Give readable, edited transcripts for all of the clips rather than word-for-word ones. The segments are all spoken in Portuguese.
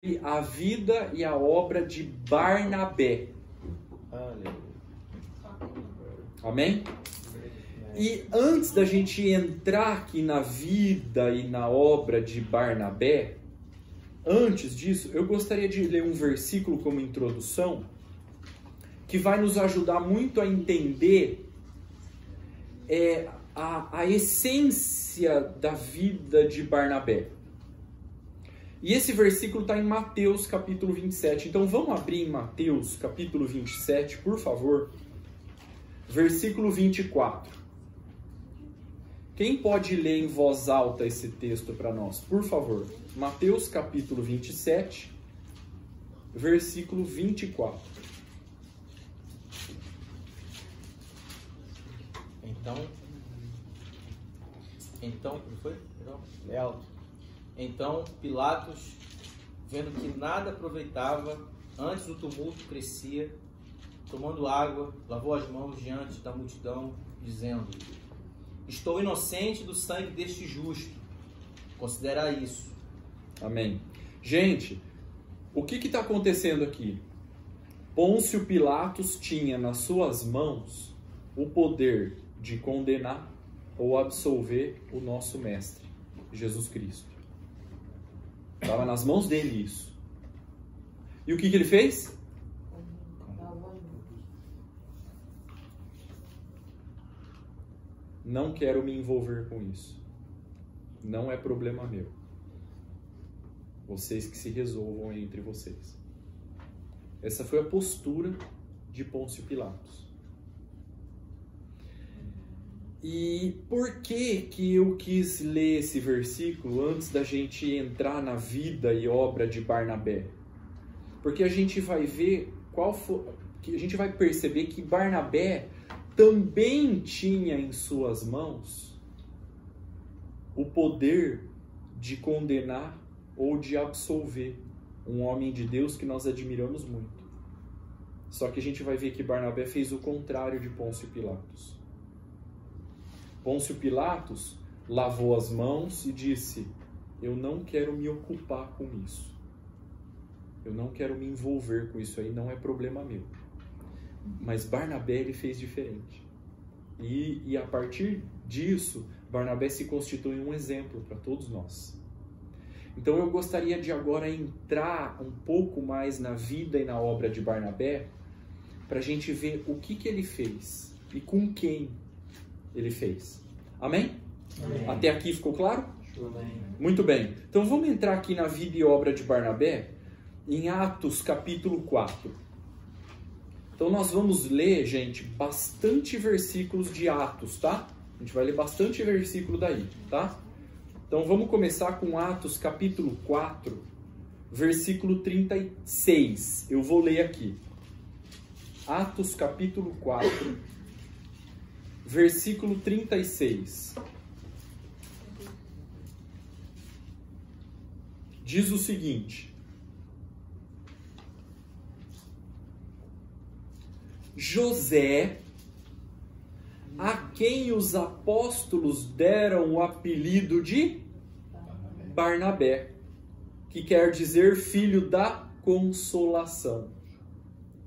a vida e a obra de Barnabé. Amém? E antes da gente entrar aqui na vida e na obra de Barnabé, antes disso, eu gostaria de ler um versículo como introdução, que vai nos ajudar muito a entender a essência da vida de Barnabé. E esse versículo está em Mateus capítulo 27. Então vamos abrir em Mateus capítulo 27, por favor. Versículo 24. Quem pode ler em voz alta esse texto para nós, por favor? Mateus capítulo 27, versículo 24. Então, foi? Leal. Então Pilatos, vendo que nada aproveitava, antes o tumulto crescia, tomando água, lavou as mãos diante da multidão, dizendo: estou inocente do sangue deste justo, considera isso. Amém. Gente, o que está acontecendo aqui? Pôncio Pilatos tinha nas suas mãos o poder de condenar ou absolver o nosso mestre, Jesus Cristo. Estava nas mãos dele isso. E o que ele fez? Não quero me envolver com isso. Não é problema meu. Vocês que se resolvam entre vocês. Essa foi a postura de Pôncio Pilatos. E por que eu quis ler esse versículo antes da gente entrar na vida e obra de Barnabé? Porque a gente vai ver a gente vai perceber que Barnabé também tinha em suas mãos o poder de condenar ou de absolver um homem de Deus que nós admiramos muito. Só que a gente vai ver que Barnabé fez o contrário de Pôncio Pilatos. Pôncio Pilatos lavou as mãos e disse: eu não quero me ocupar com isso. Eu não quero me envolver com isso aí, não é problema meu. Mas Barnabé, ele fez diferente. E a partir disso, Barnabé se constitui um exemplo para todos nós. Então eu gostaria de agora entrar um pouco mais na vida e na obra de Barnabé, para a gente ver o que ele fez e com quem ele fez. Amém? Amém. Até aqui ficou claro? Amém. Muito bem. Então vamos entrar aqui na vida e obra de Barnabé, em Atos capítulo 4. Então nós vamos ler, gente, bastante versículos de Atos, tá? A gente vai ler bastante versículo daí, tá? Então vamos começar com Atos capítulo 4, versículo 36. Eu vou ler aqui. Atos capítulo 4, versículo 36. Diz o seguinte: José, a quem os apóstolos deram o apelido de Barnabé, que quer dizer filho da consolação,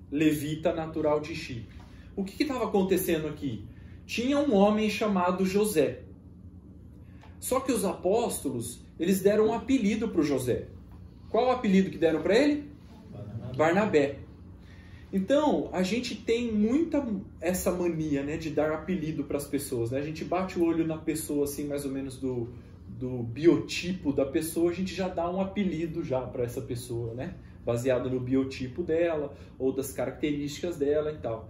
levita natural de Chipre. O que estava acontecendo aqui? Tinha um homem chamado José. Só que os apóstolos, eles deram um apelido para o José. Qual o apelido que deram para ele? Barnabé. Então, a gente tem muita essa mania, né, de dar apelido para as pessoas, né? A gente bate o olho na pessoa, assim, mais ou menos do biotipo da pessoa, a gente já dá um apelido já para essa pessoa, né? Baseado no biotipo dela, ou das características dela e tal.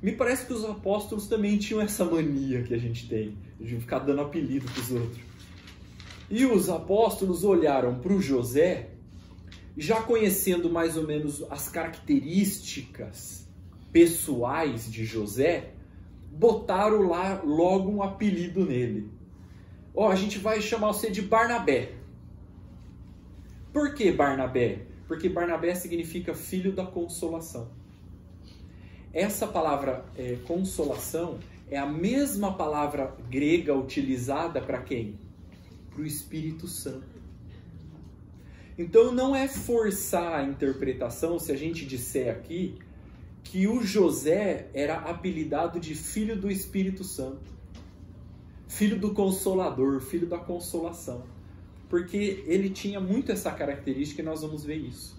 Me parece que os apóstolos também tinham essa mania que a gente tem, de ficar dando apelido para os outros. E os apóstolos olharam para o José, já conhecendo mais ou menos as características pessoais de José, botaram lá logo um apelido nele. Ó, a gente vai chamar você de Barnabé. Por que Barnabé? Porque Barnabé significa filho da consolação. Essa palavra consolação é a mesma palavra grega utilizada para quem? Para o Espírito Santo. Então não é forçar a interpretação se a gente disser aqui que o José era apelidado de filho do Espírito Santo, filho do Consolador, filho da consolação, porque ele tinha muito essa característica e nós vamos ver isso.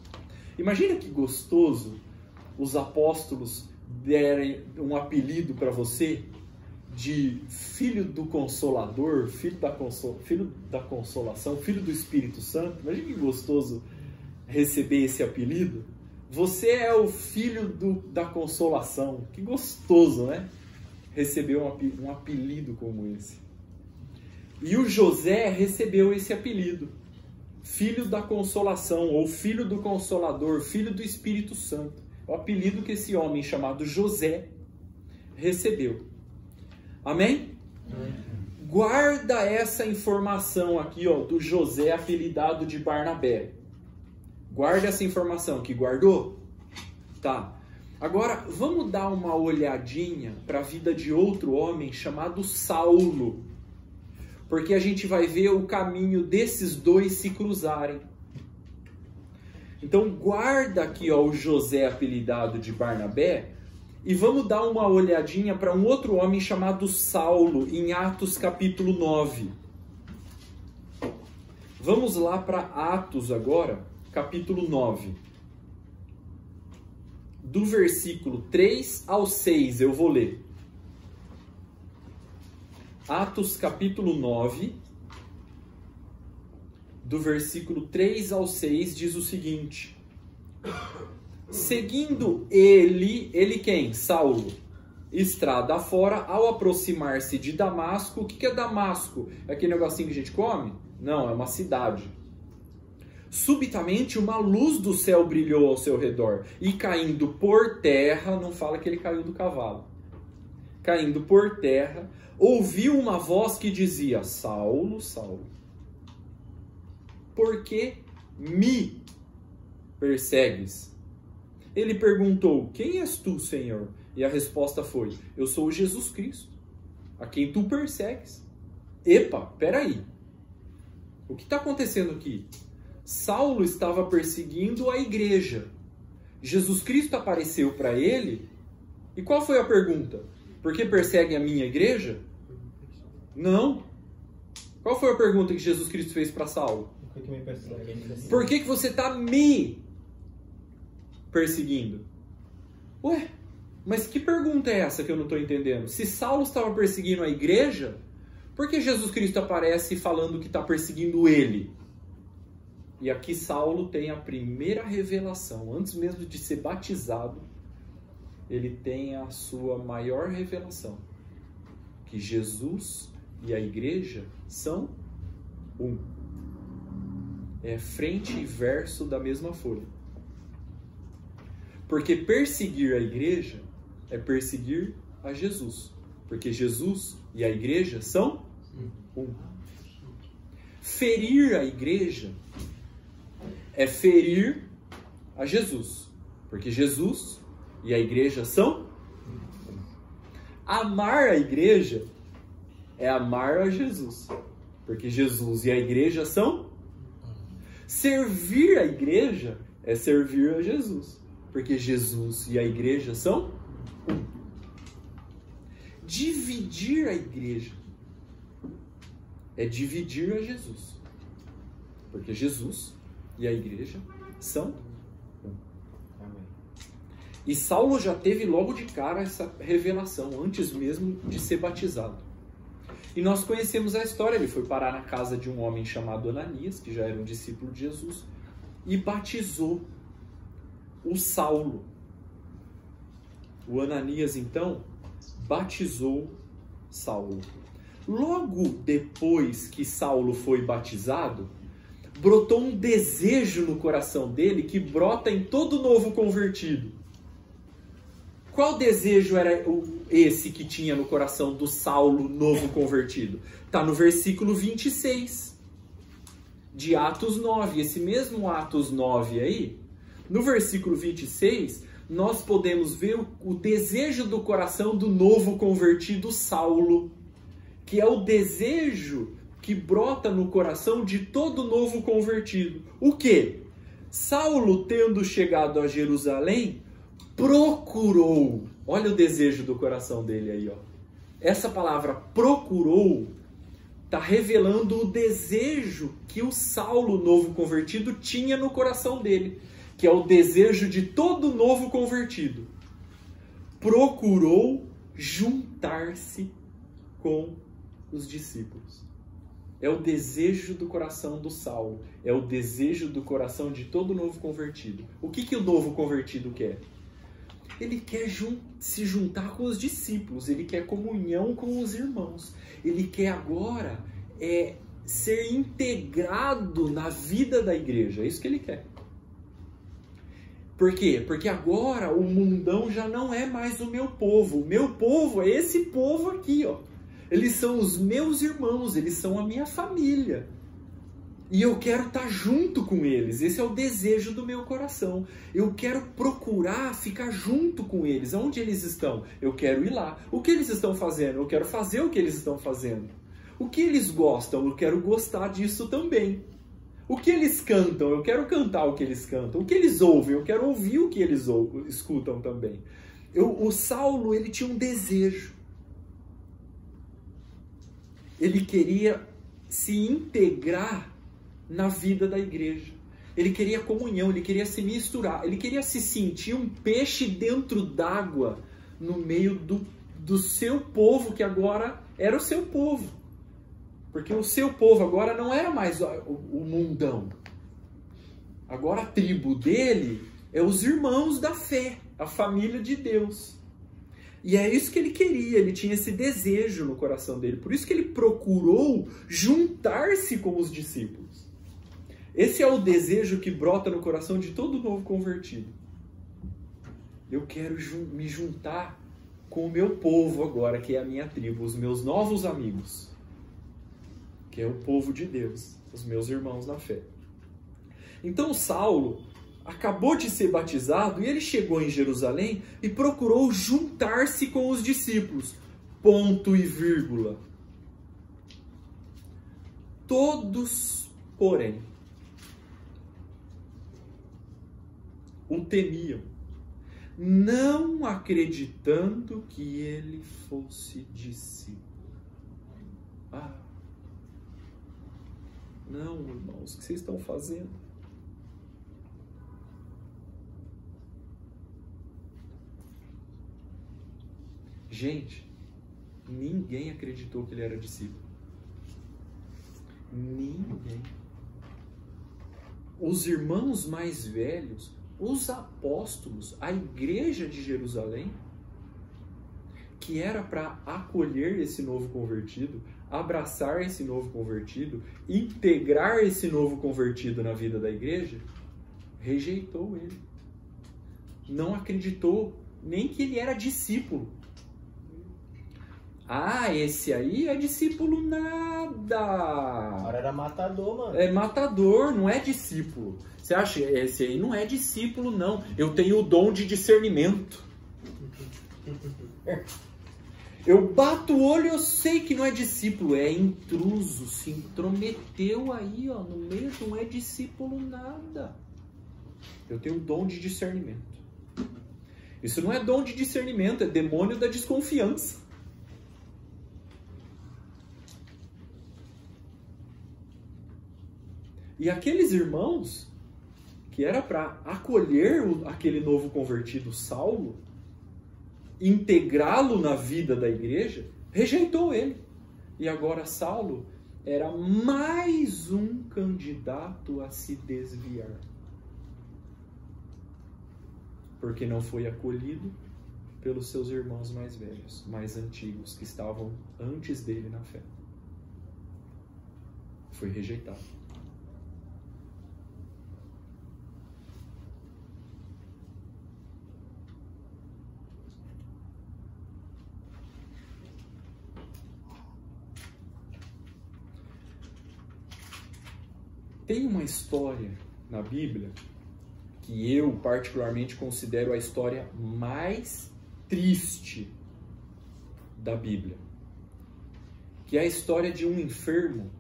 Imagina que gostoso os apóstolos derem um apelido para você de filho do Consolador, filho da consolação, filho do Espírito Santo. Imagina que gostoso receber esse apelido. Você é o filho da consolação. Que gostoso, né? Receber um apelido como esse. E o José recebeu esse apelido. Filho da consolação, ou filho do Consolador, filho do Espírito Santo. O apelido que esse homem chamado José recebeu. Amém? Guarda essa informação aqui, ó, do José apelidado de Barnabé. Guarda essa informação aqui, guardou? Tá. Agora, vamos dar uma olhadinha para a vida de outro homem chamado Saulo. Porque a gente vai ver o caminho desses dois se cruzarem. Então, guarda aqui, ó, o José apelidado de Barnabé. E vamos dar uma olhadinha para um outro homem chamado Saulo, em Atos capítulo 9. Vamos lá para Atos agora, capítulo 9. Do versículo 3 ao 6 eu vou ler. Atos capítulo 9, do versículo 3 ao 6 diz o seguinte: seguindo ele quem? Saulo, estrada afora, ao aproximar-se de Damasco. O que é Damasco? É aquele negocinho que a gente come? Não, é uma cidade. Subitamente uma luz do céu brilhou ao seu redor, e caindo por terra, não fala que ele caiu do cavalo, caindo por terra, ouviu uma voz que dizia: Saulo, Saulo, por que me persegues? Ele perguntou: quem és tu, Senhor? E a resposta foi: eu sou Jesus Cristo, a quem tu persegues. Epa, peraí. O que está acontecendo aqui? Saulo estava perseguindo a igreja. Jesus Cristo apareceu para ele. E qual foi a pergunta? Por que perseguem a minha igreja? Não. Qual foi a pergunta que Jesus Cristo fez para Saulo? Por que você está me perseguindo? Ué, mas que pergunta é essa que eu não estou entendendo? Se Saulo estava perseguindo a igreja, por que Jesus Cristo aparece falando que está perseguindo ele? E aqui Saulo tem a primeira revelação. Antes mesmo de ser batizado, ele tem a sua maior revelação. Que Jesus e a igreja são um. É frente e verso da mesma folha. Porque perseguir a igreja é perseguir a Jesus. Porque Jesus e a igreja são um. Ferir a igreja é ferir a Jesus. Porque Jesus e a igreja são um. Amar a igreja é amar a Jesus. Porque Jesus e a igreja são. Servir a igreja é servir a Jesus. Porque Jesus e a igreja são um. Dividir a igreja é dividir a Jesus. Porque Jesus e a igreja são um. Amém. E Saulo já teve logo de cara essa revelação, antes mesmo de ser batizado. E nós conhecemos a história. Ele foi parar na casa de um homem chamado Ananias, que já era um discípulo de Jesus, e batizou o Saulo. O Ananias, então, batizou Saulo. Logo depois que Saulo foi batizado, brotou um desejo no coração dele que brota em todo novo convertido. Qual desejo era esse que tinha no coração do Saulo novo convertido? Está no versículo 26 de Atos 9. Esse mesmo Atos 9 aí, no versículo 26, nós podemos ver o desejo do coração do novo convertido Saulo, que é o desejo que brota no coração de todo novo convertido. O quê? Saulo, tendo chegado a Jerusalém, procurou. Olha o desejo do coração dele aí, ó. Essa palavra procurou está revelando o desejo que o Saulo, novo convertido, tinha no coração dele, que é o desejo de todo novo convertido. Procurou juntar-se com os discípulos. É o desejo do coração do Saulo, é o desejo do coração de todo novo convertido. O que o novo convertido quer? Ele quer se juntar com os discípulos, ele quer comunhão com os irmãos. Ele quer agora ser integrado na vida da igreja, é isso que ele quer. Por quê? Porque agora o mundão já não é mais o meu povo. O meu povo é esse povo aqui, ó. Eles são os meus irmãos, eles são a minha família. E eu quero estar junto com eles. Esse é o desejo do meu coração. Eu quero procurar ficar junto com eles. Onde eles estão? Eu quero ir lá. O que eles estão fazendo? Eu quero fazer o que eles estão fazendo. O que eles gostam? Eu quero gostar disso também. O que eles cantam? Eu quero cantar o que eles cantam. O que eles ouvem? Eu quero ouvir o que eles escutam também. O Saulo, ele tinha um desejo. Ele queria se integrar na vida da igreja. Ele queria comunhão, ele queria se misturar, ele queria se sentir um peixe dentro d'água no meio do seu povo, que agora era o seu povo. Porque o seu povo agora não era mais o mundão. Agora a tribo dele é os irmãos da fé, a família de Deus. E é isso que ele queria, ele tinha esse desejo no coração dele. Por isso que ele procurou juntar-se com os discípulos. Esse é o desejo que brota no coração de todo novo convertido. Eu quero me juntar com o meu povo agora, que é a minha tribo, os meus novos amigos, que é o povo de Deus, os meus irmãos na fé. Então Saulo acabou de ser batizado e ele chegou em Jerusalém e procurou juntar-se com os discípulos. Ponto e vírgula. Todos, porém, o temiam, não acreditando que ele fosse discípulo. Não, irmãos, o que vocês estão fazendo? Gente, ninguém acreditou que ele era discípulo. Ninguém. Os irmãos mais velhos, os apóstolos, a igreja de Jerusalém, que era para acolher esse novo convertido, abraçar esse novo convertido, integrar esse novo convertido na vida da igreja, rejeitou ele. Não acreditou nem que ele era discípulo. Esse aí é discípulo nada. Agora era matador, mano. É matador, não é discípulo. Você acha? Esse aí não é discípulo, não. Eu tenho o dom de discernimento. Eu bato o olho e eu sei que não é discípulo. É intruso, se intrometeu aí, ó, no meio, não é discípulo nada. Eu tenho o dom de discernimento. Isso não é dom de discernimento, é demônio da desconfiança. E aqueles irmãos, que era para acolher aquele novo convertido Saulo, integrá-lo na vida da igreja, rejeitou ele. E agora Saulo era mais um candidato a se desviar. Porque não foi acolhido pelos seus irmãos mais velhos, mais antigos, que estavam antes dele na fé. Foi rejeitado. Tem uma história na Bíblia que eu particularmente considero a história mais triste da Bíblia, que é a história de um enfermo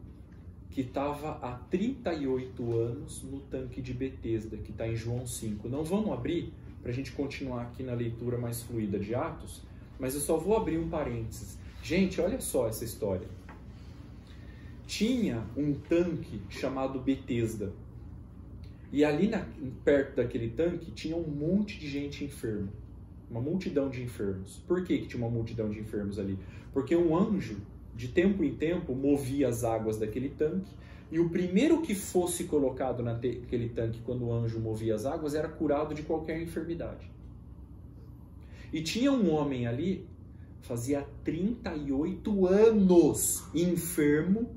que estava há 38 anos no tanque de Betesda, que está em João 5. Não vamos abrir para a gente continuar aqui na leitura mais fluida de Atos, mas eu só vou abrir um parênteses. Gente, olha só essa história. Tinha um tanque chamado Betesda. E ali perto daquele tanque tinha um monte de gente enferma. Uma multidão de enfermos. Por que tinha uma multidão de enfermos ali? Porque um anjo, de tempo em tempo, movia as águas daquele tanque. E o primeiro que fosse colocado naquele tanque quando o anjo movia as águas era curado de qualquer enfermidade. E tinha um homem ali, fazia 38 anos enfermo,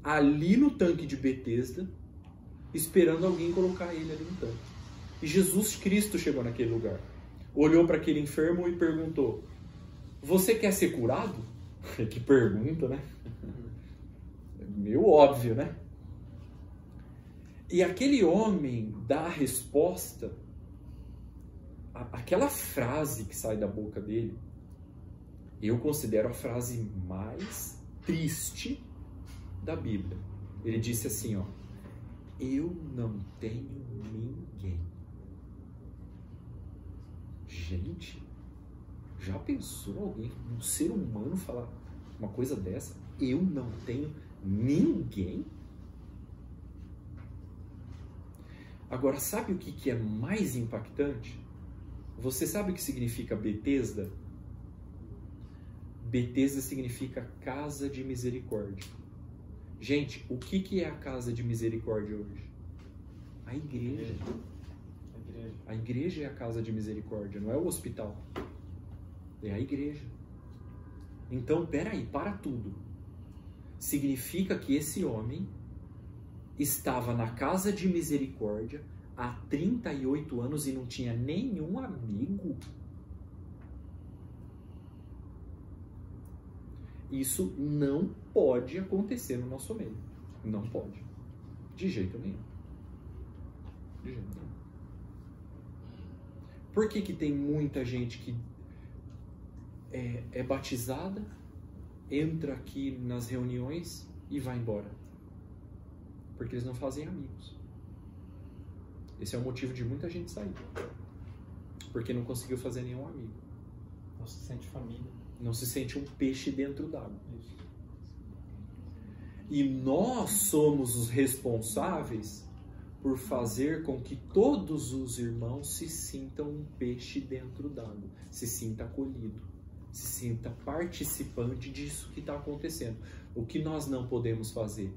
ali no tanque de Betesda, esperando alguém colocar ele ali no tanque. E Jesus Cristo chegou naquele lugar, olhou para aquele enfermo e perguntou: você quer ser curado? Que pergunta, né? Meio óbvio, né? E aquele homem dá a resposta, aquela frase que sai da boca dele, eu considero a frase mais triste da Bíblia. Ele disse assim, ó: eu não tenho ninguém. Gente, já pensou alguém, um ser humano, falar uma coisa dessa? Eu não tenho ninguém? Agora, sabe o que é mais impactante? Você sabe o que significa Betesda? Betesda significa casa de misericórdia. Gente, o que é a casa de misericórdia hoje? A igreja. A igreja é a casa de misericórdia, não é o hospital. É a igreja. Então, peraí, para tudo. Significa que esse homem estava na casa de misericórdia há 38 anos e não tinha nenhum amigo? Isso não pode acontecer no nosso meio. Não pode. De jeito nenhum. De jeito nenhum. Por que tem muita gente que é batizada, entra aqui nas reuniões e vai embora? Porque eles não fazem amigos. Esse é o motivo de muita gente sair. Porque não conseguiu fazer nenhum amigo. Não se sente família. Não se sente um peixe dentro d'água. E nós somos os responsáveis por fazer com que todos os irmãos se sintam um peixe dentro d'água. Se sinta acolhido. Se sinta participante disso que está acontecendo. O que nós não podemos fazer?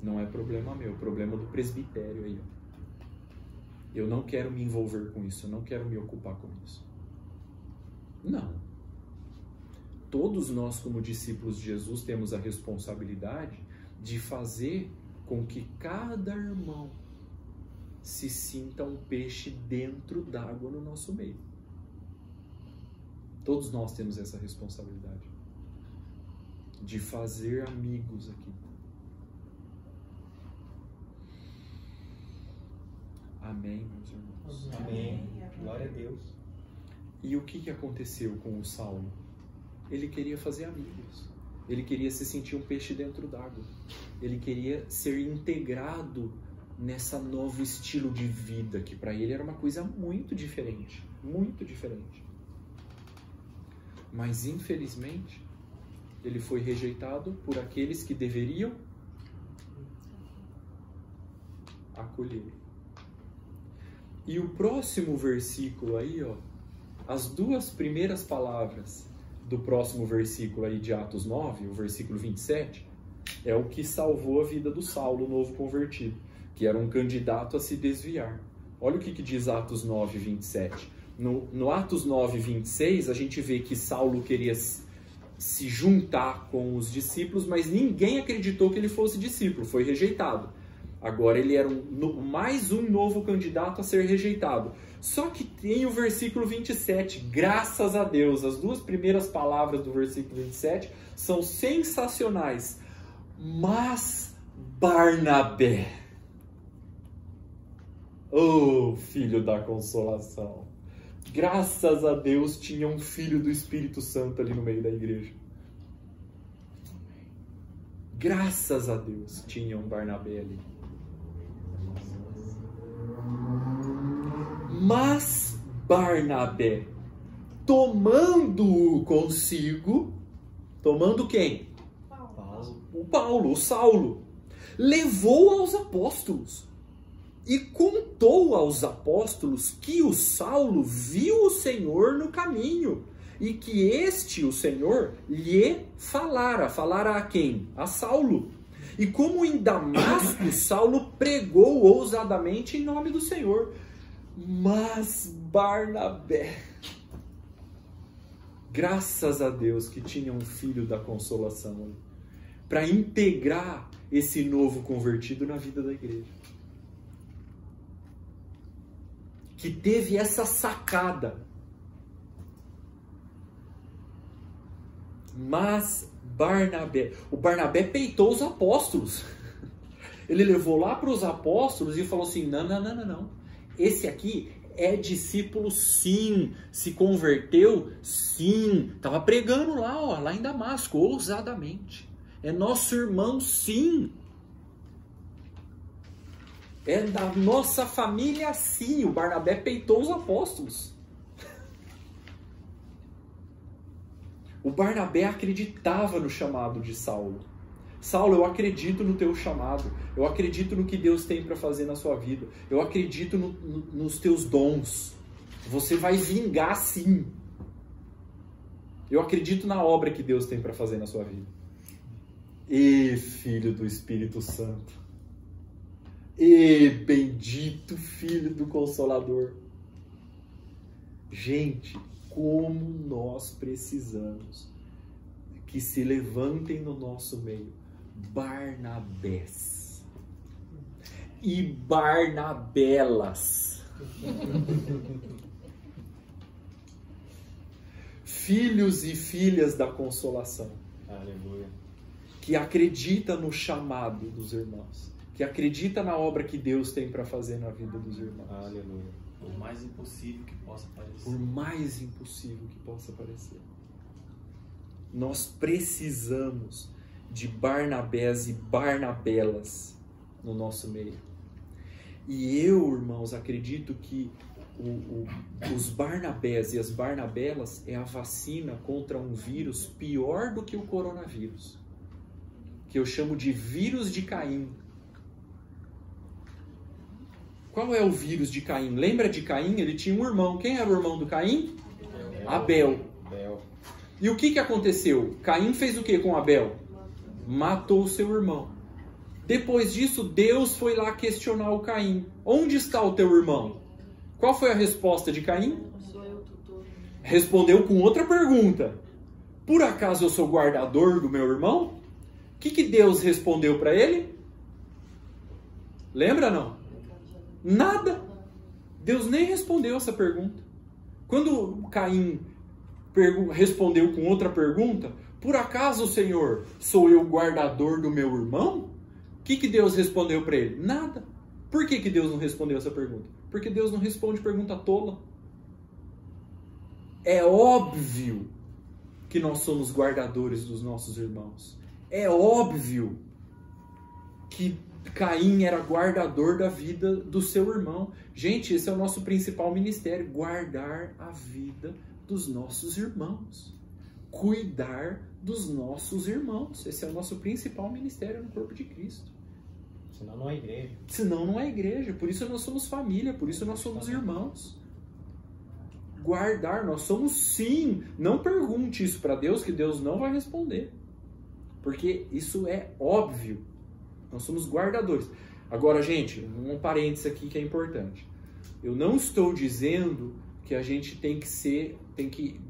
Não é problema meu, é problema do presbitério aí. Eu não quero me envolver com isso, eu não quero me ocupar com isso. Não. Todos nós, como discípulos de Jesus, temos a responsabilidade de fazer com que cada irmão se sinta um peixe dentro d'água no nosso meio. Todos nós temos essa responsabilidade de fazer amigos aqui. Amém, meus irmãos. Amém. Glória a Deus. E o que aconteceu com o Saulo? Ele queria fazer amigos. Ele queria se sentir um peixe dentro d'água. Ele queria ser integrado nessa novo estilo de vida, que para ele era uma coisa muito diferente. Muito diferente. Mas, infelizmente, ele foi rejeitado por aqueles que deveriam acolher. E o próximo versículo aí, ó, as duas primeiras palavras do próximo versículo aí de Atos 9, o versículo 27, é o que salvou a vida do Saulo, novo convertido, que era um candidato a se desviar. Olha o que diz Atos 9, 27. No Atos 9, 26, a gente vê que Saulo queria se juntar com os discípulos, mas ninguém acreditou que ele fosse discípulo, foi rejeitado. Agora ele era mais um novo candidato a ser rejeitado. Só que tem o versículo 27, graças a Deus. As duas primeiras palavras do versículo 27 são sensacionais. Mas Barnabé, oh filho da consolação, graças a Deus tinha um filho do Espírito Santo ali no meio da igreja. Graças a Deus tinha um Barnabé ali. Mas Barnabé, tomando-o consigo, tomando quem? O Paulo, o Saulo, levou aos apóstolos e contou aos apóstolos que o Saulo viu o Senhor no caminho e que este, o Senhor, lhe falara a quem? A Saulo. E como em Damasco, Saulo pregou ousadamente em nome do Senhor. Mas Barnabé, graças a Deus que tinha um filho da consolação para integrar esse novo convertido na vida da igreja. Que teve essa sacada. Mas Barnabé, o Barnabé peitou os apóstolos. Ele levou lá para os apóstolos e falou assim, não. Esse aqui é discípulo sim, se converteu sim, estava pregando lá em Damasco, ousadamente. É nosso irmão sim. É da nossa família sim. O Barnabé peitou os apóstolos. O Barnabé acreditava no chamado de Saulo. Saulo, eu acredito no teu chamado. Eu acredito no que Deus tem para fazer na sua vida. Eu acredito nos teus dons. Você vai vingar sim. Eu acredito na obra que Deus tem para fazer na sua vida. E Filho do Espírito Santo. E bendito Filho do Consolador. Gente, como nós precisamos que se levantem no nosso meio Barnabés e Barnabelas, filhos e filhas da consolação. Aleluia. Que acredita no chamado dos irmãos, que acredita na obra que Deus tem para fazer na vida dos irmãos. Aleluia. Por mais impossível que possa parecer. Por mais impossível que possa parecer. Nós precisamos de Barnabés e Barnabelas no nosso meio. E eu, irmãos, acredito que os Barnabés e as Barnabelas é a vacina contra um vírus pior do que o coronavírus, que eu chamo de vírus de Caim. Qual é o vírus de Caim? Lembra de Caim? Ele tinha um irmão. Quem era o irmão do Caim? Abel. E o que aconteceu? Caim fez o que com Abel? Matou o seu irmão. Depois disso, Deus foi lá questionar o Caim. Onde está o teu irmão? Qual foi a resposta de Caim? Respondeu com outra pergunta. Por acaso eu sou guardador do meu irmão? O que Deus respondeu para ele? Lembra não? Nada. Deus nem respondeu essa pergunta. Quando Caim respondeu com outra pergunta, por acaso, Senhor, sou eu guardador do meu irmão? O que Deus respondeu para ele? Nada. Por que Deus não respondeu essa pergunta? Porque Deus não responde pergunta tola. É óbvio que nós somos guardadores dos nossos irmãos. É óbvio que Caim era guardador da vida do seu irmão. Gente, esse é o nosso principal ministério, guardar a vida dos nossos irmãos. Cuidar dos nossos irmãos. Esse é o nosso principal ministério no corpo de Cristo. Senão não é igreja. Senão não é igreja. Por isso nós somos família, por isso nós somos irmãos. Guardar, nós somos sim. Não pergunte isso para Deus, que Deus não vai responder. Porque isso é óbvio. Nós somos guardadores. Agora, gente, um parênteses aqui que é importante. Eu não estou dizendo que a gente tem que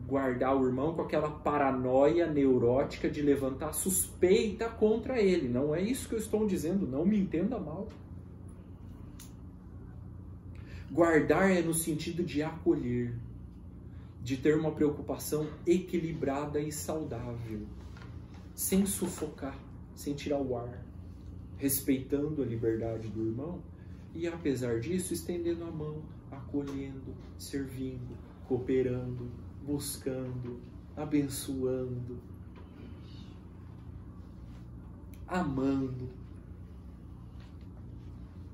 guardar o irmão com aquela paranoia neurótica de levantar suspeita contra ele. Não é isso que eu estou dizendo, não me entenda mal. Guardar é no sentido de acolher, de ter uma preocupação equilibrada e saudável, sem sufocar, sem tirar o ar, respeitando a liberdade do irmão e, apesar disso, estendendo a mão, acolhendo, servindo, cooperando, buscando, abençoando. amando,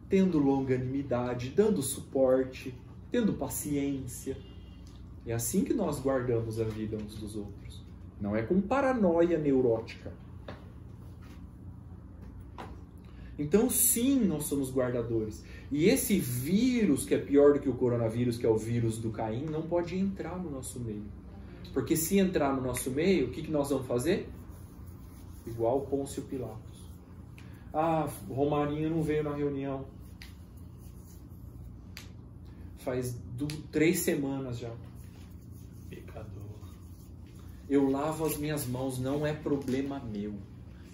tendo longanimidade, dando suporte, tendo paciência. É assim que nós guardamos a vida uns dos outros. Não é com paranoia neurótica. Então, sim, nós somos guardadores. E esse vírus, que é pior do que o coronavírus, que é o vírus do Caim, não pode entrar no nosso meio. Porque se entrar no nosso meio, o que nós vamos fazer? Igual Pôncio Pilatos. Ah, o Romarinho não veio na reunião. Faz 3 semanas já. Pecador. Eu lavo as minhas mãos, não é problema meu.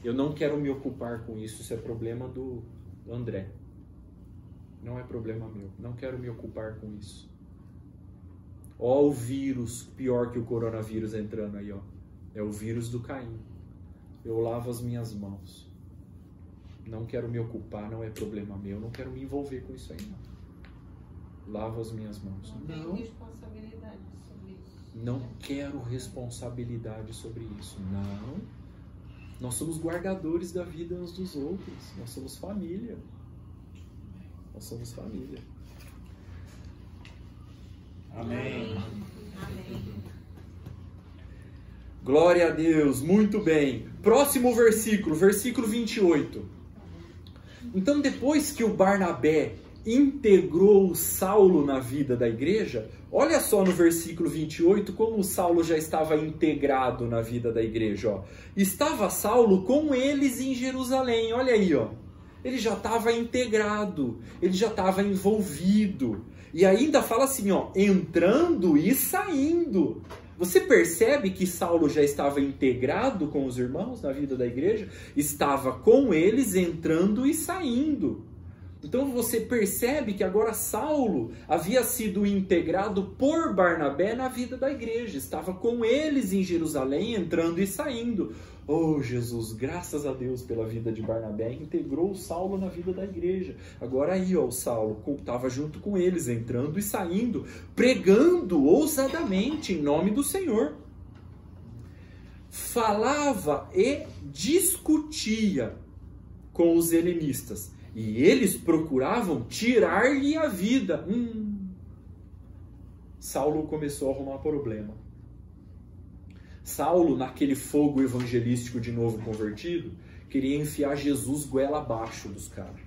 Eu não quero me ocupar com isso, isso é problema do André. Não é problema meu, não quero me ocupar com isso. Ó o vírus, pior que o coronavírus entrando aí, ó. É o vírus do Caim. Eu lavo as minhas mãos. Não quero me ocupar, não é problema meu, não quero me envolver com isso aí, não. Lavo as minhas mãos. Não tenho responsabilidade sobre isso. Não quero responsabilidade sobre isso, não. Nós somos guardadores da vida uns dos outros. Nós somos família. Nós somos família. Amém. Amém. Glória a Deus. Muito bem. Próximo versículo, versículo 28. Então, depois que o Barnabé integrou o Saulo na vida da igreja, olha só no versículo 28 como o Saulo já estava integrado na vida da igreja. Ó. Estava Saulo com eles em Jerusalém, olha aí, ó. Ele já estava integrado, ele já estava envolvido. E ainda fala assim, ó, entrando e saindo. Você percebe que Saulo já estava integrado com os irmãos na vida da igreja? Estava com eles entrando e saindo. Então você percebe que agora Saulo havia sido integrado por Barnabé na vida da igreja. Estava com eles em Jerusalém, entrando e saindo. Oh Jesus, graças a Deus pela vida de Barnabé, integrou o Saulo na vida da igreja. Agora aí, ó, o Saulo estava junto com eles, entrando e saindo, pregando ousadamente em nome do Senhor. Falava e discutia com os helenistas. E eles procuravam tirar-lhe a vida. Saulo começou a arrumar problema. Saulo, naquele fogo evangelístico de novo convertido, queria enfiar Jesus goela abaixo dos caras.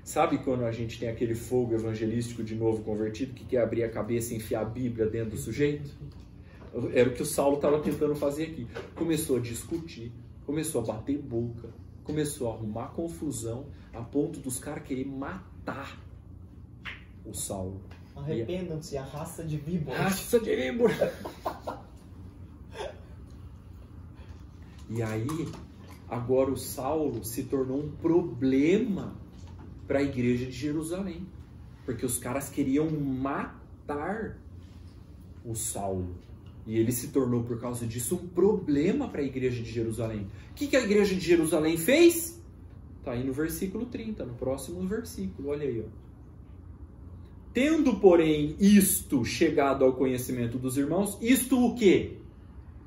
Sabe quando a gente tem aquele fogo evangelístico de novo convertido, que quer abrir a cabeça e enfiar a Bíblia dentro do sujeito? Era o que o Saulo estava tentando fazer aqui. Começou a discutir, começou a bater boca, começou a arrumar confusão, a ponto dos caras quererem matar o Saulo. Arrependam-se, a raça de víbora. Raça de víbora! E aí, agora o Saulo se tornou um problema para a igreja de Jerusalém. Porque os caras queriam matar o Saulo. E ele se tornou, por causa disso, um problema para a igreja de Jerusalém. O que a igreja de Jerusalém fez? Está aí no versículo 30, no próximo versículo. Olha aí, ó. Tendo, porém, isto chegado ao conhecimento dos irmãos, isto o quê?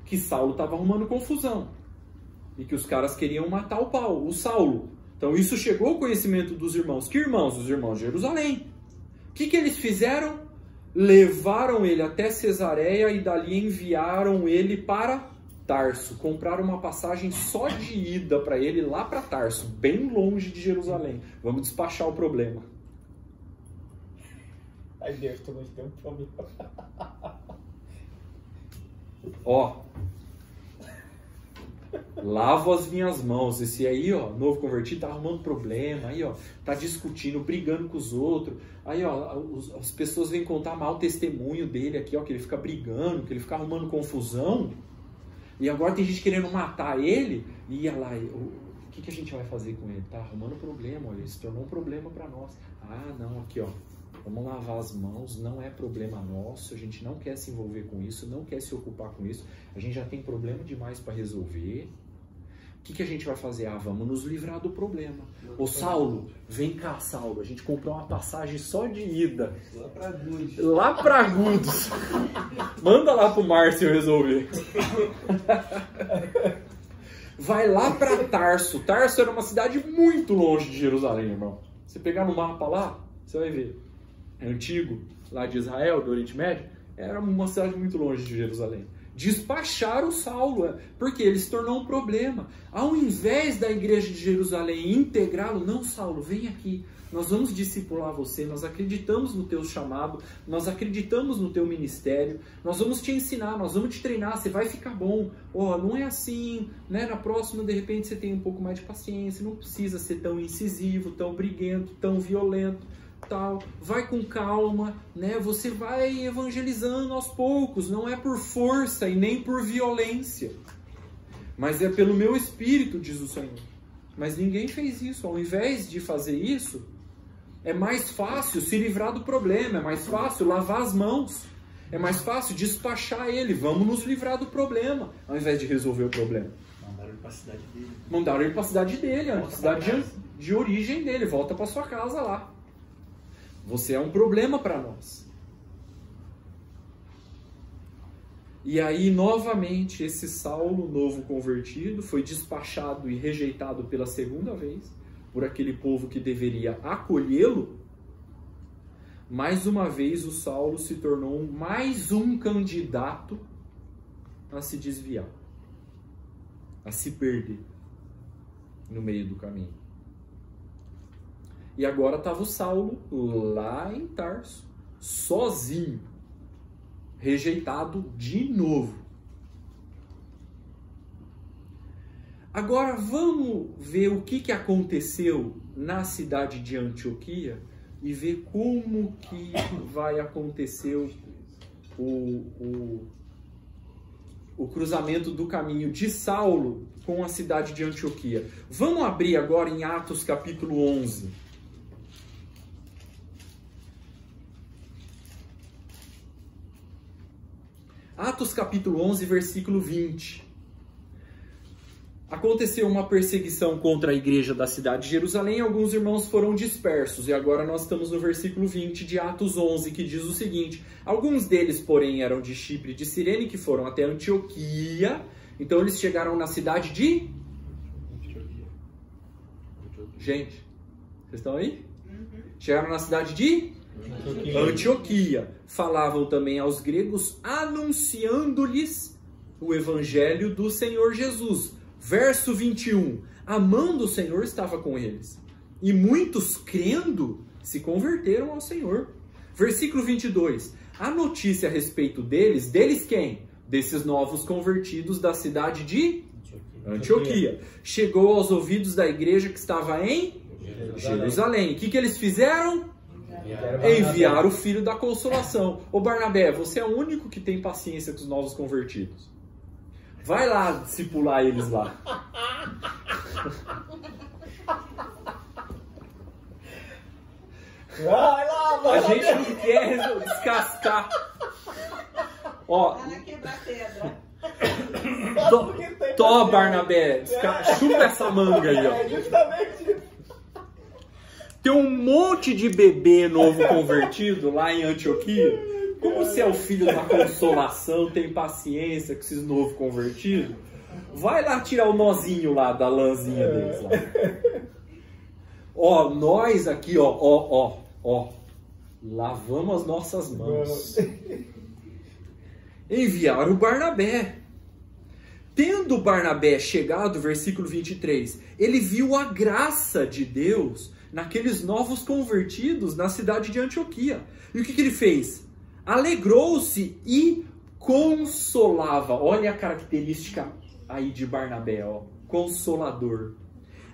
Que Saulo estava arrumando confusão. E que os caras queriam matar o Saulo. Então isso chegou ao conhecimento dos irmãos. Que irmãos? Os irmãos de Jerusalém. O que eles fizeram? Levaram ele até Cesareia e dali enviaram ele para Tarso. Compraram uma passagem só de ida para ele lá para Tarso, bem longe de Jerusalém. Vamos despachar o problema. Ai Deus, tô muito tempo pra mim. Ó, lavo as minhas mãos. Esse aí, ó, novo convertido, tá arrumando problema. Aí, ó, tá discutindo, brigando com os outros. Aí, ó, as pessoas vêm contar mau testemunho dele aqui, ó, que ele fica brigando, que ele fica arrumando confusão. E agora tem gente querendo matar ele. E olha lá, o que a gente vai fazer com ele? Tá arrumando problema, olha, ele se tornou um problema para nós. Ah, não, aqui, ó. Vamos lavar as mãos, não é problema nosso, a gente não quer se envolver com isso, não quer se ocupar com isso, a gente já tem problema demais para resolver. O que a gente vai fazer? Ah, vamos nos livrar do problema. Ô Saulo, vem cá, Saulo, a gente comprou uma passagem só de ida. Lá pra Agudos. Lá pra Agudos. Manda lá pro Márcio resolver. vai lá para Tarso. Tarso era uma cidade muito longe de Jerusalém, irmão. Você pegar no mapa lá, você vai ver. É antigo, lá de Israel, do Oriente Médio, era uma cidade muito longe de Jerusalém. Despacharam o Saulo, porque ele se tornou um problema. Ao invés da igreja de Jerusalém integrá-lo, não, Saulo, vem aqui. Nós vamos discipular você, nós acreditamos no teu chamado, nós acreditamos no teu ministério, nós vamos te ensinar, nós vamos te treinar, você vai ficar bom. Ó, não é assim, né? Na próxima, de repente, você tem um pouco mais de paciência, não precisa ser tão incisivo, tão briguento, tão violento, tal. Vai com calma, né? Você vai evangelizando aos poucos, não é por força e nem por violência, mas é pelo meu espírito, diz o Senhor. Mas ninguém fez isso. Ao invés de fazer isso, é mais fácil se livrar do problema, é mais fácil lavar as mãos, é mais fácil despachar ele. Vamos nos livrar do problema, ao invés de resolver o problema. Mandaram ele para a cidade dele. Mandaram ele para a cidade dele, a cidade de origem dele. Volta para sua casa lá. Você é um problema para nós. E aí, novamente, esse Saulo, novo convertido, foi despachado e rejeitado pela segunda vez por aquele povo que deveria acolhê-lo. Mais uma vez, o Saulo se tornou mais um candidato a se desviar, a se perder no meio do caminho. E agora estava o Saulo lá em Tarso, sozinho, rejeitado de novo. Agora vamos ver o que aconteceu na cidade de Antioquia e ver como que vai acontecer o cruzamento do caminho de Saulo com a cidade de Antioquia. Vamos abrir agora em Atos capítulo 11. Atos capítulo 11, versículo 20. Aconteceu uma perseguição contra a igreja da cidade de Jerusalém e alguns irmãos foram dispersos. E agora nós estamos no versículo 20 de Atos 11, que diz o seguinte: alguns deles, porém, eram de Chipre e de Cirene, que foram até Antioquia. Então eles chegaram na cidade de... Gente, vocês estão aí? Chegaram na cidade de... Antioquia. Falavam também aos gregos, anunciando-lhes o evangelho do Senhor Jesus. Verso 21. Amando o Senhor estava com eles. E muitos, crendo, se converteram ao Senhor. Versículo 22. A notícia a respeito deles, deles quem? Desses novos convertidos da cidade de Antioquia. Chegou aos ouvidos da igreja que estava em Jerusalém. O que eles fizeram? Enviar o filho da consolação. Ô Barnabé, você é o único que tem paciência com os novos convertidos. Vai lá discipular eles lá. Vai lá, vai A lá. gente não quer descascar. Ó, Ela quebra pedra. Tó, Barnabé, chupa essa manga aí, ó. É justamente isso. Tem um monte de bebê novo convertido lá em Antioquia. Como você é o filho da consolação, tem paciência com esses novos convertidos, vai lá tirar o nozinho lá da lãzinha deles lá. Ó, nós aqui, ó, lavamos as nossas mãos. Enviaram o Barnabé. Tendo Barnabé chegado, versículo 23, ele viu a graça de Deus naqueles novos convertidos na cidade de Antioquia. E o que ele fez? Alegrou-se e consolava. Olha a característica aí de Barnabé, ó. Consolador.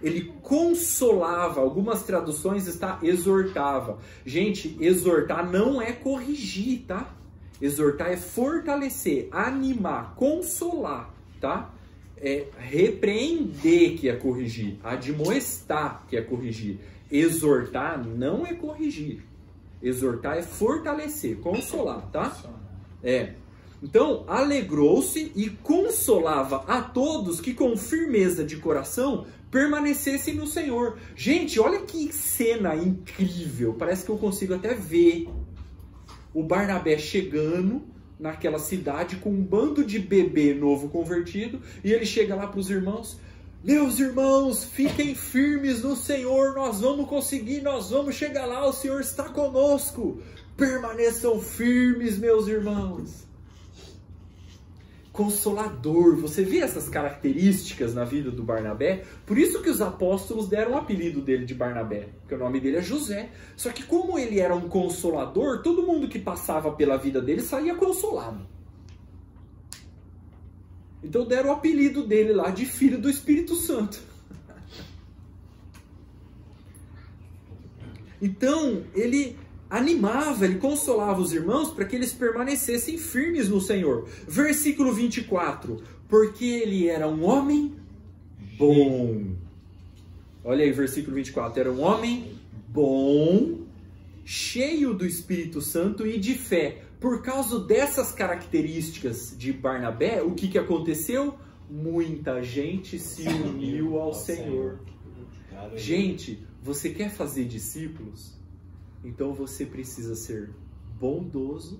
Ele consolava. Algumas traduções está exortava. Gente, exortar não é corrigir, tá? Exortar é fortalecer, animar, consolar, tá? É repreender que é corrigir, admoestar que é corrigir. Exortar não é corrigir. Exortar é fortalecer, consolar, tá? É. Então, alegrou-se e consolava a todos que com firmeza de coração permanecessem no Senhor. Gente, olha que cena incrível. Parece que eu consigo até ver o Barnabé chegando naquela cidade com um bando de bebê novo convertido e ele chega lá para os irmãos: Meus irmãos, fiquem firmes no Senhor, nós vamos conseguir, nós vamos chegar lá, o Senhor está conosco. Permaneçam firmes, meus irmãos. Consolador, você vê essas características na vida do Barnabé? Por isso que os apóstolos deram o apelido dele de Barnabé, porque o nome dele é José. Só que como ele era um consolador, todo mundo que passava pela vida dele saía consolado. Então deram o apelido dele lá de Filho do Espírito Santo. Então ele animava, ele consolava os irmãos para que eles permanecessem firmes no Senhor. Versículo 24. Porque ele era um homem bom. Olha aí, versículo 24. Era um homem bom, cheio do Espírito Santo e de fé. Por causa dessas características de Barnabé, o que aconteceu? Muita gente se uniu ao Senhor. Gente, você quer fazer discípulos? Então você precisa ser bondoso,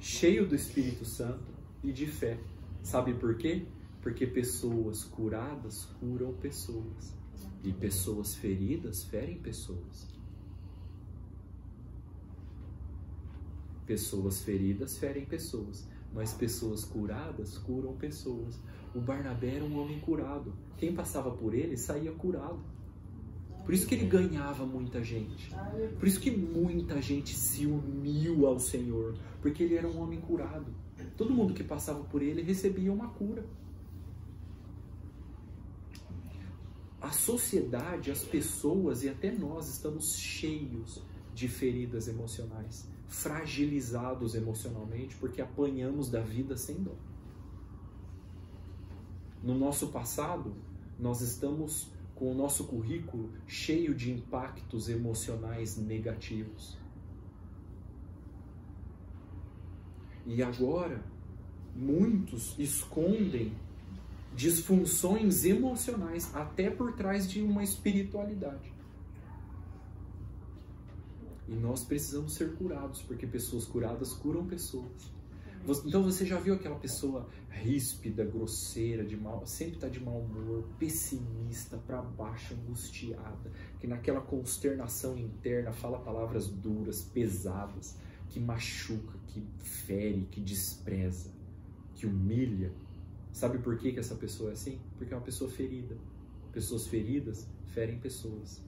cheio do Espírito Santo e de fé. Sabe por quê? Porque pessoas curadas curam pessoas. E pessoas feridas ferem pessoas. Pessoas feridas ferem pessoas, mas pessoas curadas curam pessoas. O Barnabé era um homem curado. Quem passava por ele saía curado. Por isso que ele ganhava muita gente. Por isso que muita gente se uniu ao Senhor. Porque ele era um homem curado. Todo mundo que passava por ele recebia uma cura. A sociedade, as pessoas e até nós estamos cheios de feridas emocionais. Fragilizados emocionalmente porque apanhamos da vida sem dó. No nosso passado, nós estamos com o nosso currículo cheio de impactos emocionais negativos. E agora, muitos escondem disfunções emocionais até por trás de uma espiritualidade. E nós precisamos ser curados, porque pessoas curadas curam pessoas. Então você já viu aquela pessoa ríspida, grosseira, sempre está de mau humor, pessimista, para baixo, angustiada, que naquela consternação interna fala palavras duras, pesadas, que machuca, que fere, que despreza, que humilha. Sabe por que essa pessoa é assim? Porque é uma pessoa ferida. Pessoas feridas ferem pessoas.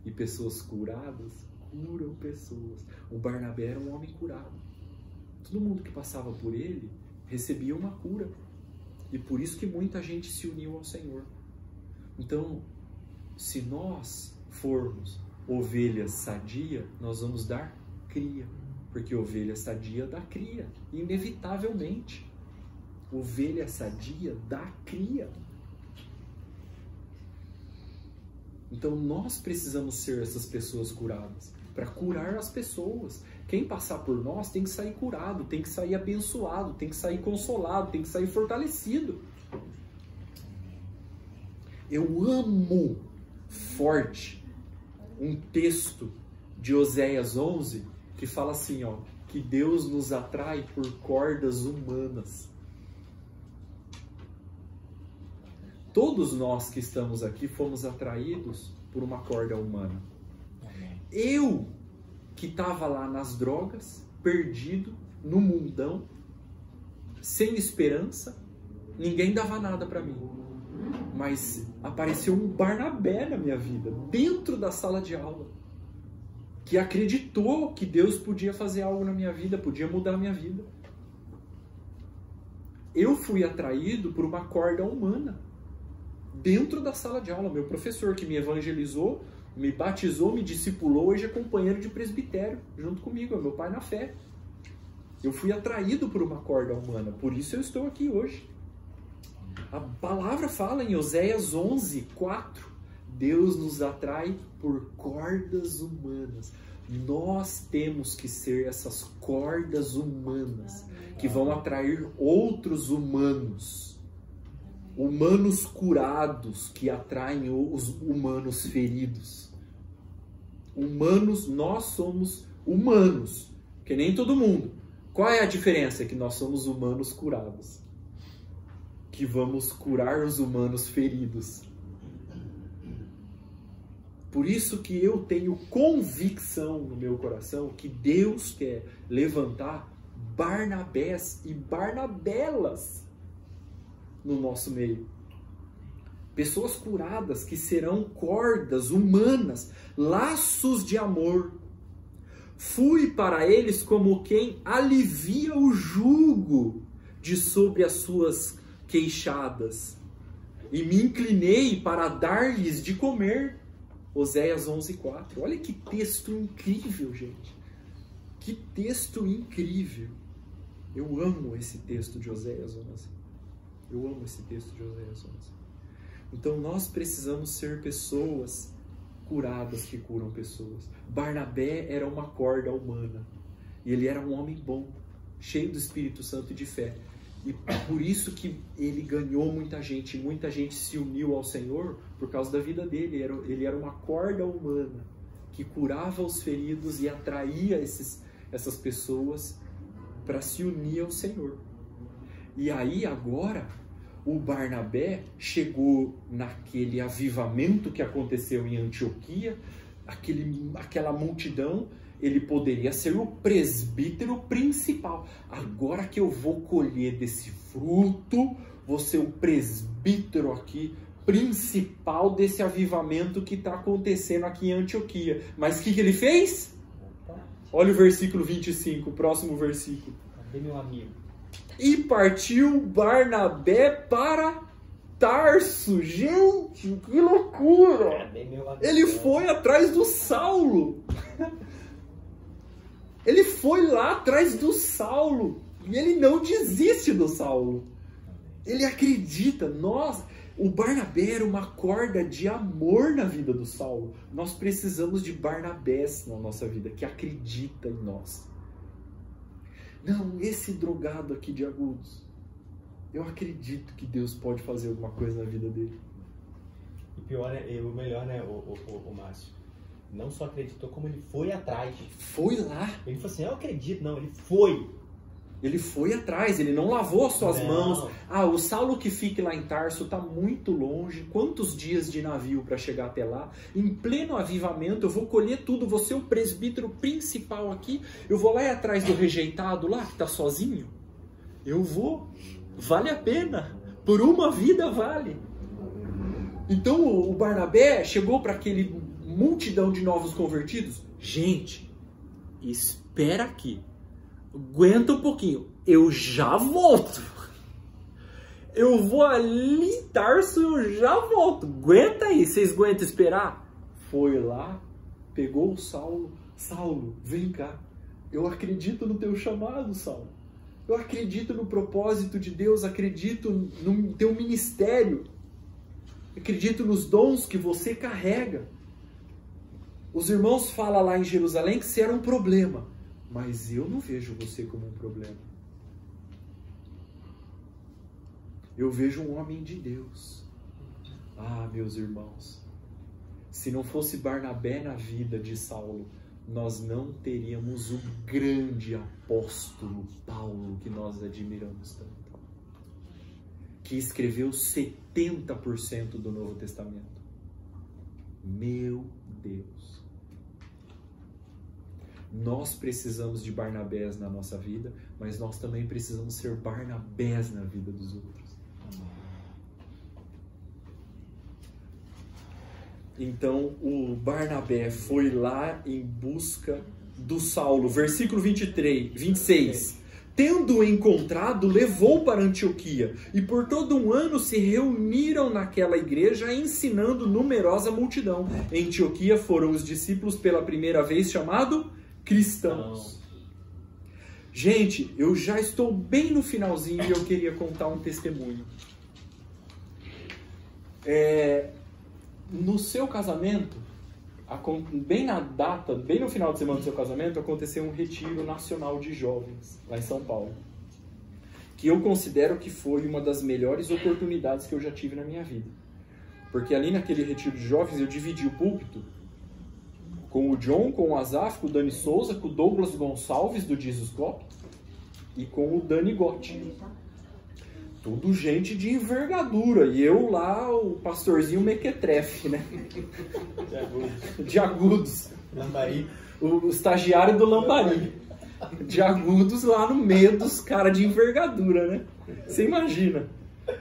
E pessoas curadas curam pessoas. O Barnabé era um homem curado. Todo mundo que passava por ele recebia uma cura. E por isso que muita gente se uniu ao Senhor. Então, se nós formos ovelhas sadia, nós vamos dar cria. Porque ovelha sadia dá cria. Inevitavelmente. Ovelha sadia dá cria. Então nós precisamos ser essas pessoas curadas, para curar as pessoas. Quem passar por nós tem que sair curado, tem que sair abençoado, tem que sair consolado, tem que sair fortalecido. Eu amo forte um texto de Oséias 11 que fala assim, ó, que Deus nos atrai por cordas humanas. Todos nós que estamos aqui fomos atraídos por uma corda humana. Eu, que estava lá nas drogas, perdido, no mundão, sem esperança, ninguém dava nada para mim. Mas apareceu um Barnabé na minha vida, dentro da sala de aula, que acreditou que Deus podia fazer algo na minha vida, podia mudar a minha vida. Eu fui atraído por uma corda humana. Dentro da sala de aula, meu professor que me evangelizou, me batizou, me discipulou, hoje é companheiro de presbitério, junto comigo, é meu pai na fé. Eu fui atraído por uma corda humana, por isso eu estou aqui hoje. A palavra fala em Oséias 11, 4, Deus nos atrai por cordas humanas. Nós temos que ser essas cordas humanas, que vão atrair outros humanos. Humanos curados que atraem os humanos feridos. Humanos, nós somos humanos, que nem todo mundo. Qual é a diferença? É que nós somos humanos curados. Que vamos curar os humanos feridos. Por isso que eu tenho convicção no meu coração que Deus quer levantar Barnabés e Barnabelas no nosso meio. Pessoas curadas que serão cordas humanas, laços de amor. Fui para eles como quem alivia o jugo de sobre as suas queixadas. E me inclinei para dar-lhes de comer. Oséias 11:4. Olha que texto incrível, gente. Que texto incrível. Eu amo esse texto de Oséias 11. Eu amo esse texto de Oséias 11. Então nós precisamos ser pessoas curadas que curam pessoas. Barnabé era uma corda humana. E ele era um homem bom, cheio do Espírito Santo e de fé. E por isso que ele ganhou muita gente se uniu ao Senhor por causa da vida dele. Ele era uma corda humana que curava os feridos e atraía essas pessoas para se unir ao Senhor. E aí agora o Barnabé chegou naquele avivamento que aconteceu em Antioquia, aquela multidão. Ele poderia ser o presbítero principal. Agora que eu vou colher desse fruto, vou ser o presbítero aqui principal desse avivamento que está acontecendo aqui em Antioquia. Mas o que ele fez? Olha o versículo 25, o próximo versículo. Cadê meu amigo? E partiu Barnabé para Tarso. Gente, que loucura! Cadê meu amigo? Ele foi atrás do Saulo. Ele foi lá atrás do Saulo. E ele não desiste do Saulo. Ele acredita. O Barnabé era uma corda de amor na vida do Saulo. Nós precisamos de Barnabés na nossa vida, que acredita em nós. Não, esse drogado aqui de Agudos, eu acredito que Deus pode fazer alguma coisa na vida dele. E pior, o melhor, né, o Márcio? Não só acreditou, como ele foi atrás. Foi lá. Ele falou assim, eu acredito. Não, ele foi. Ele foi atrás, ele não lavou as suas Não. mãos. Ah, o Saulo que fique lá em Tarso está muito longe. Quantos dias de navio para chegar até lá? Em pleno avivamento, eu vou colher tudo. Vou ser o presbítero principal aqui. Eu vou lá e atrás do rejeitado lá, que está sozinho. Eu vou. Vale a pena. Por uma vida vale. Então o Barnabé chegou para aquele multidão de novos convertidos. Gente, espera aqui. Aguenta um pouquinho. Eu já volto. Eu vou ali em Tarso, eu já volto. Aguenta aí. Vocês aguentam esperar? Foi lá, pegou o Saulo. Saulo, vem cá. Eu acredito no teu chamado, Saulo. Eu acredito no propósito de Deus. Acredito no teu ministério. Acredito nos dons que você carrega. Os irmãos falam lá em Jerusalém que você era um problema. Mas eu não vejo você como um problema. Eu vejo um homem de Deus. Ah, meus irmãos, se não fosse Barnabé na vida de Saulo, nós não teríamos o grande apóstolo Paulo que nós admiramos tanto, que escreveu 70% do Novo Testamento. Meu Deus! Nós precisamos de Barnabés na nossa vida, mas nós também precisamos ser Barnabés na vida dos outros. Então, o Barnabé foi lá em busca do Saulo. Versículo 26. Tendo-o encontrado, levou para Antioquia, e por todo um ano se reuniram naquela igreja, ensinando numerosa multidão. Em Antioquia foram os discípulos pela primeira vez chamados cristãos. Gente, eu já estou bem no finalzinho e eu queria contar um testemunho. No seu casamento, bem na data, bem no final de semana do seu casamento, aconteceu um retiro nacional de jovens, lá em São Paulo. Que eu considero que foi uma das melhores oportunidades que eu já tive na minha vida. Porque ali naquele retiro de jovens eu dividi o púlpito com o John, com o Azaf, com o Dani Souza, com o Douglas Gonçalves, do Jesus Cop, e com o Dani Gotti. tudo gente de envergadura. E eu lá, o pastorzinho mequetrefe, né? De Agudos. Lambari. O estagiário do Lambari. De Agudos lá no meio dos caras de envergadura, né? Você imagina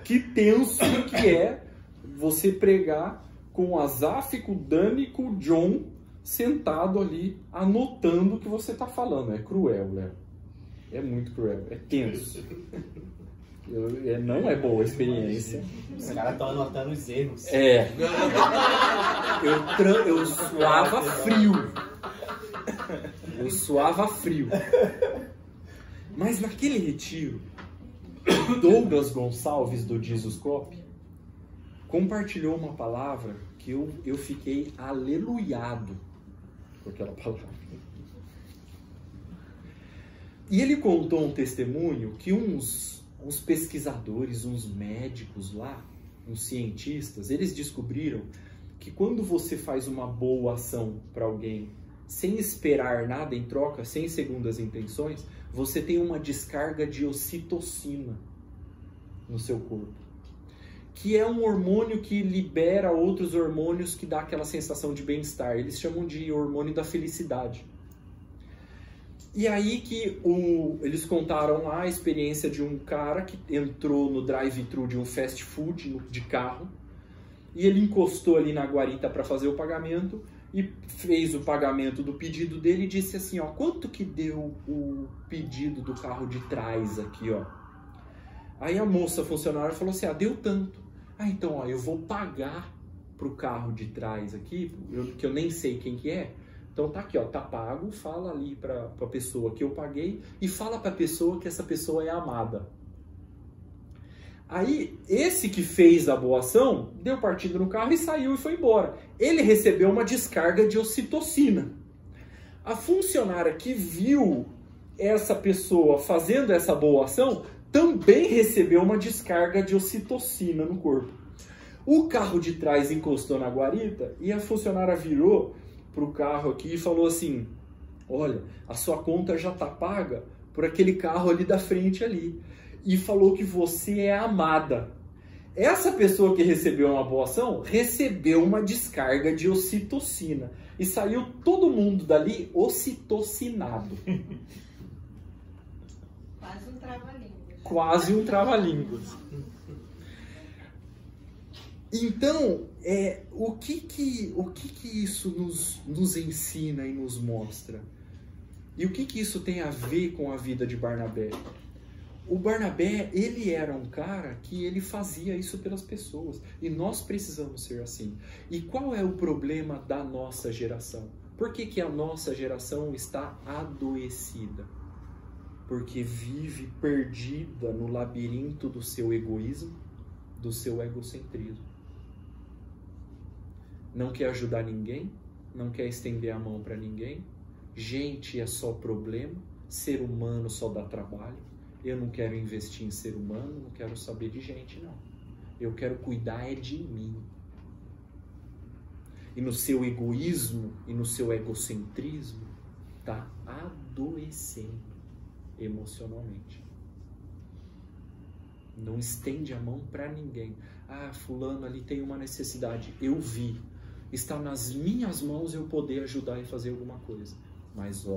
que tenso que é você pregar com o Asaf, com o Dani, com o John sentado ali anotando o que você está falando. É cruel, Léo. É muito cruel. É tenso. Não é boa a experiência. Os caras estão anotando os erros. É. Eu suava frio. Eu suava frio. Mas naquele retiro, Douglas Gonçalves, do Jesuscope, compartilhou uma palavra que eu fiquei aleluiado por aquela palavra. E ele contou um testemunho que uns pesquisadores, uns médicos lá, uns cientistas, eles descobriram que quando você faz uma boa ação para alguém, sem esperar nada em troca, sem segundas intenções, você tem uma descarga de ocitocina no seu corpo, que é um hormônio que libera outros hormônios que dá aquela sensação de bem-estar. Eles chamam de hormônio da felicidade. E aí que eles contaram lá a experiência de um cara que entrou no drive-thru de um fast food de carro, e ele encostou ali na guarita para fazer o pagamento, e fez o pagamento do pedido dele e disse assim, ó, quanto que deu o pedido do carro de trás aqui, ó? Aí a moça funcionária falou assim, deu tanto. Então, ó, eu vou pagar pro carro de trás aqui, que eu nem sei quem que é. Então tá aqui, ó, tá pago, fala ali pra pessoa que eu paguei e fala pra pessoa que essa pessoa é amada. Aí, esse que fez a boa ação, deu partida no carro e saiu e foi embora. Ele recebeu uma descarga de ocitocina. A funcionária que viu essa pessoa fazendo essa boa ação também recebeu uma descarga de ocitocina no corpo. O carro de trás encostou na guarita e a funcionária virou pro carro aqui e falou assim, olha, a sua conta já tá paga por aquele carro ali da frente ali. E falou que você é amada. Essa pessoa que recebeu uma boa ação recebeu uma descarga de ocitocina. E saiu todo mundo dali ocitocinado. Quase um trava-línguas. Quase um trava-línguas. Então, o que isso nos ensina e nos mostra? E o que isso tem a ver com a vida de Barnabé? O Barnabé, ele era um cara que ele fazia isso pelas pessoas. E nós precisamos ser assim. E qual é o problema da nossa geração? Por que a nossa geração está adoecida? Porque vive perdida no labirinto do seu egoísmo, do seu egocentrismo. Não quer ajudar ninguém, não quer estender a mão para ninguém. Gente é só problema, ser humano só dá trabalho. Eu não quero investir em ser humano, não quero saber de gente, não. Eu quero cuidar de mim. E no seu egoísmo e no seu egocentrismo, está adoecendo emocionalmente. Não estende a mão para ninguém. Fulano ali tem uma necessidade. Eu vi. Está nas minhas mãos eu poder ajudar e fazer alguma coisa. Mas,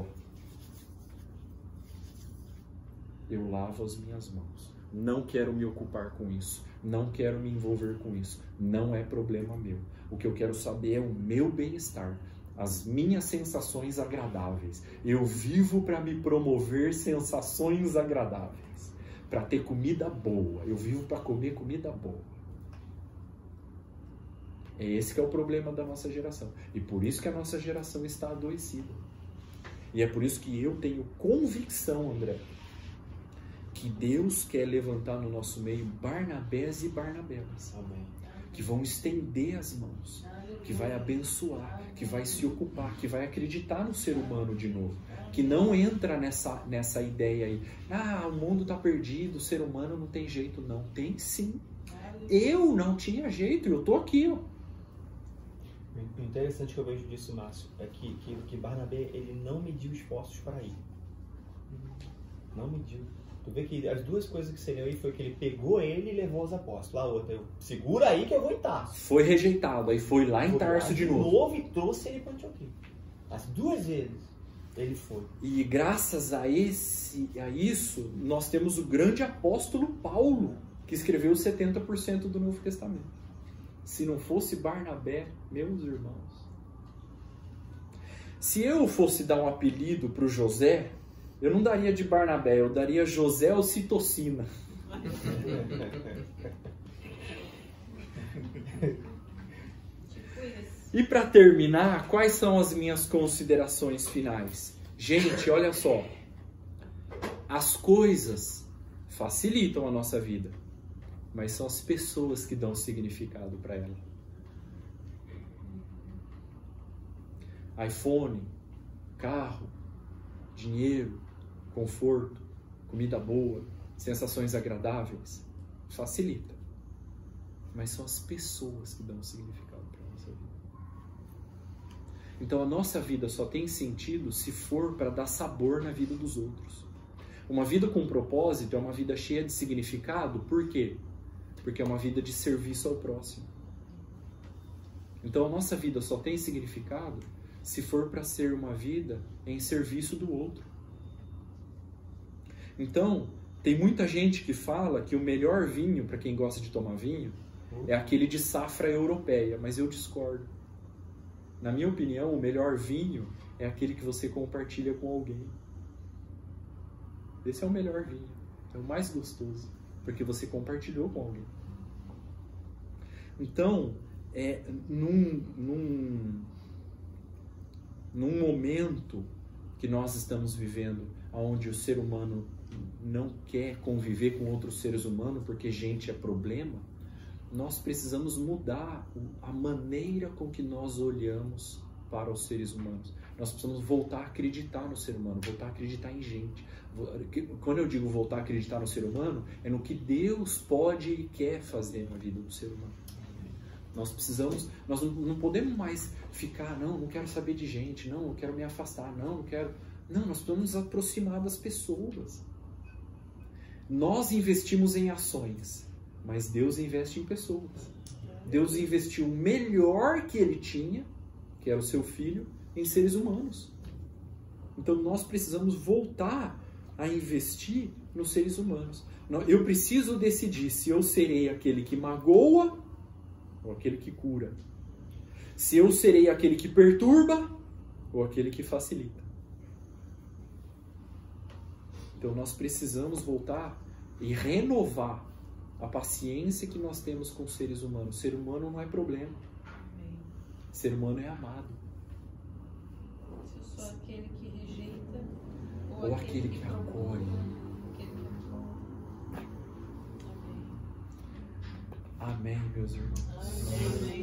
eu lavo as minhas mãos. Não quero me ocupar com isso. Não quero me envolver com isso. Não é problema meu. O que eu quero saber é o meu bem-estar. As minhas sensações agradáveis. Eu vivo para me promover sensações agradáveis. Para ter comida boa. Eu vivo para comer comida boa. É esse que é o problema da nossa geração. E por isso que a nossa geração está adoecida. E é por isso que eu tenho convicção, André, que Deus quer levantar no nosso meio Barnabés e Barnabelas. Amém. Que vão estender as mãos, que vai abençoar, que vai se ocupar, que vai acreditar no ser humano de novo. Que não entra nessa ideia aí, o mundo está perdido, o ser humano não tem jeito. Não, tem sim. Eu não tinha jeito, eu tô aqui, ó. O interessante que eu vejo disso, Márcio, é que Barnabé, ele não mediu esforços para ir. Não mediu. Tu vê que as duas coisas que você leu aí foi que ele pegou ele e levou aos apóstolos. A outra, segura aí que eu vou em Tarso. Foi rejeitado, aí foi lá em Foi Tarso lá de novo. E trouxe ele para Antioquia. As duas vezes ele foi. E graças a isso, nós temos o grande apóstolo Paulo, que escreveu 70% do Novo Testamento. Se não fosse Barnabé, meus irmãos. Se eu fosse dar um apelido para o José, eu não daria de Barnabé, eu daria José Ocitocina. E para terminar, quais são as minhas considerações finais? Gente, olha só. As coisas facilitam a nossa vida, mas são as pessoas que dão significado para ela. iPhone, carro, dinheiro, conforto, comida boa, sensações agradáveis, facilita. Mas são as pessoas que dão significado para a nossa vida. Então a nossa vida só tem sentido se for para dar sabor na vida dos outros. Uma vida com propósito é uma vida cheia de significado. Por quê? Porque é uma vida de serviço ao próximo. Então a nossa vida só tem significado se for para ser uma vida em serviço do outro. Então, tem muita gente que fala que o melhor vinho, para quem gosta de tomar vinho, é aquele de safra europeia, mas eu discordo. Na minha opinião, o melhor vinho é aquele que você compartilha com alguém. Esse é o melhor vinho, é o mais gostoso, porque você compartilhou com alguém. Então, num momento que nós estamos vivendo, onde o ser humano não quer conviver com outros seres humanos porque gente é problema, nós precisamos mudar a maneira com que nós olhamos para os seres humanos. Nós precisamos voltar a acreditar no ser humano, voltar a acreditar em gente. Quando eu digo voltar a acreditar no ser humano, é no que Deus pode e quer fazer na vida do ser humano. Nós precisamos, nós não podemos mais ficar, não quero saber de gente, não quero me afastar, não quero... Não, nós precisamos nos aproximar das pessoas. Nós investimos em ações, mas Deus investe em pessoas. Deus investiu o melhor que Ele tinha, que era o seu Filho, em seres humanos. Então nós precisamos voltar a investir nos seres humanos. Eu preciso decidir se eu serei aquele que magoa ou aquele que cura. Se eu serei aquele que perturba ou aquele que facilita. Então nós precisamos voltar e renovar a paciência que nós temos com os seres humanos. O ser humano não é problema. O ser humano é amado. Se eu sou aquele que rejeita Ou aquele que acolhe. Amém, meus irmãos. Amém.